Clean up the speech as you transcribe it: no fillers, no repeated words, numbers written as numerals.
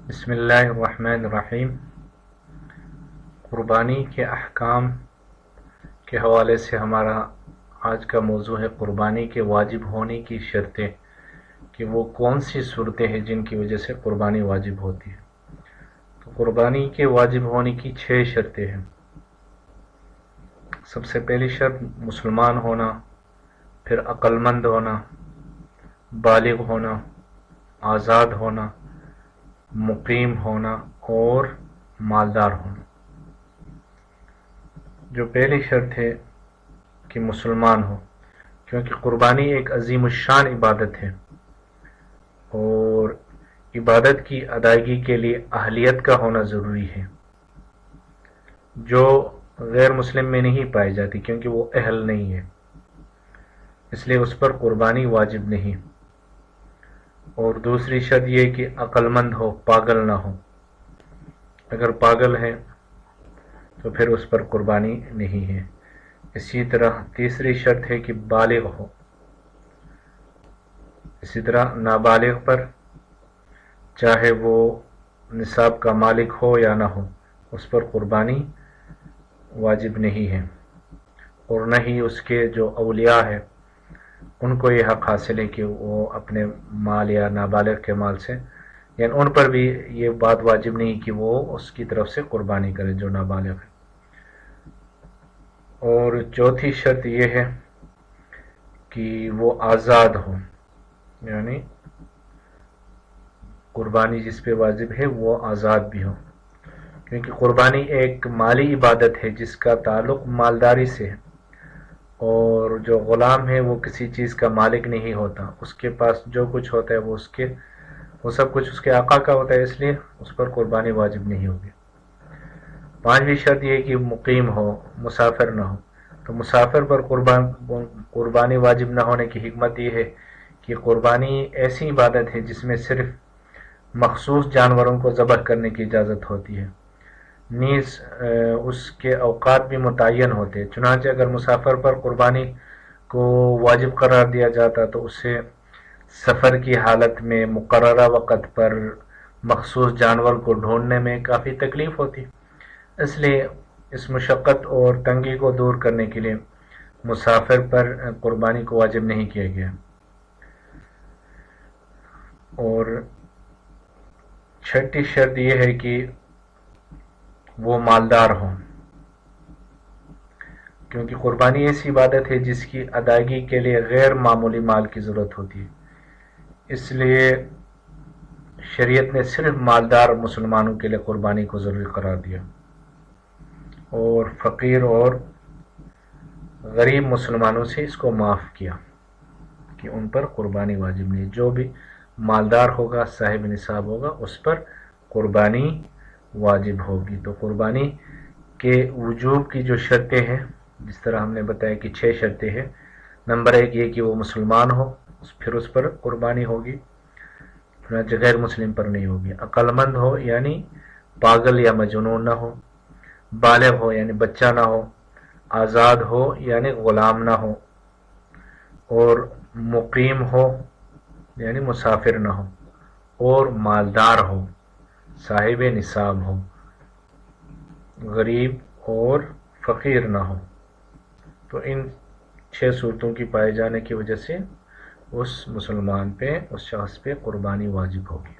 بسم اللہ الرحمن الرحیم۔ قربانی کے احکام کے حوالے سے ہمارا آج کا موضوع ہے قربانی کے واجب ہونے کی شرطیں، کہ وہ کون سی صورتیں ہیں جن کی وجہ سے قربانی واجب ہوتی ہے۔ تو قربانی کے واجب ہونے کی 6 شرطیں ہیں۔ سب سے پہلی شرط مسلمان ہونا، پھر عقل مند ہونا، بالغ ہونا، آزاد ہونا، مقیم ہونا اور مالدار ہونا۔ جو پہلی شرط ہے کہ مسلمان ہو، کیونکہ قربانی ایک عظیم الشان عبادت ہے اور عبادت کی ادائیگی کے لیے اہلیت کا ہونا ضروری ہے، جو غیر مسلم میں نہیں پائی جاتی، کیونکہ وہ اہل نہیں ہے، اس لیے اس پر قربانی واجب نہیں۔ اور دوسری شرط یہ کہ عقل مند ہو، پاگل نہ ہو۔ اگر پاگل ہے تو پھر اس پر قربانی نہیں ہے۔ اسی طرح تیسری شرط ہے کہ بالغ ہو۔ اسی طرح نابالغ پر چاہے وہ نصاب کا مالک ہو یا نہ ہو، اس پر قربانی واجب نہیں ہے، اور نہ ہی اس کے جو اولیاء ہیں ان کو یہ حق حاصل ہے کہ وہ اپنے مال یا نابالغ کے مال سے، یعنی ان پر بھی یہ بات واجب نہیں کہ وہ اس کی طرف سے قربانی کرے جو نابالغ ہے۔ اور چوتھی شرط یہ ہے کہ وہ آزاد ہو، یعنی قربانی جس پہ واجب ہے وہ آزاد بھی ہو، کیونکہ قربانی ایک مالی عبادت ہے جس کا تعلق مالداری سے ہے، اور جو غلام ہے وہ کسی چیز کا مالک نہیں ہوتا، اس کے پاس جو کچھ ہوتا ہے وہ سب کچھ اس کے آقا کا ہوتا ہے، اس لیے اس پر قربانی واجب نہیں ہوگی۔ پانچویں شرط یہ کہ مقیم ہو، مسافر نہ ہو۔ تو مسافر پر قربانی واجب نہ ہونے کی حکمت یہ ہے کہ قربانی ایسی عبادت ہے جس میں صرف مخصوص جانوروں کو ذبح کرنے کی اجازت ہوتی ہے، نیز اس کے اوقات بھی متعین ہوتے ہیں۔ چنانچہ اگر مسافر پر قربانی کو واجب قرار دیا جاتا تو اسے سفر کی حالت میں مقررہ وقت پر مخصوص جانور کو ڈھونڈنے میں کافی تکلیف ہوتی، اس لیے اس مشقت اور تنگی کو دور کرنے کے لیے مسافر پر قربانی کو واجب نہیں کیا گیا۔ اور چھٹی شرط یہ ہے کہ وہ مالدار ہوں، کیونکہ قربانی ایسی عبادت ہے جس کی ادائیگی کے لیے غیر معمولی مال کی ضرورت ہوتی ہے، اس لیے شریعت نے صرف مالدار مسلمانوں کے لیے قربانی کو ضروری قرار دیا، اور فقیر اور غریب مسلمانوں سے اس کو معاف کیا کہ ان پر قربانی واجب نہیں۔ جو بھی مالدار ہوگا، صاحب نصاب ہوگا، اس پر قربانی واجب ہوگی۔ تو قربانی کے وجوب کی جو شرطیں ہیں، جس طرح ہم نے بتایا کہ 6 شرطیں ہیں۔ نمبر 1 یہ کہ وہ مسلمان ہو، پھر اس پر قربانی ہوگی، چنانچہ غیر مسلم پر نہیں ہوگی۔ عقل مند ہو، یعنی پاگل یا مجنون نہ ہو، بالغ ہو یعنی بچہ نہ ہو، آزاد ہو یعنی غلام نہ ہو، اور مقیم ہو یعنی مسافر نہ ہو، اور مالدار ہو، صاحب نصاب ہو، غریب اور فقیر نہ ہو۔ تو ان 6 صورتوں کی پائے جانے کی وجہ سے اس مسلمان پہ، اس شخص پہ قربانی واجب ہوگی۔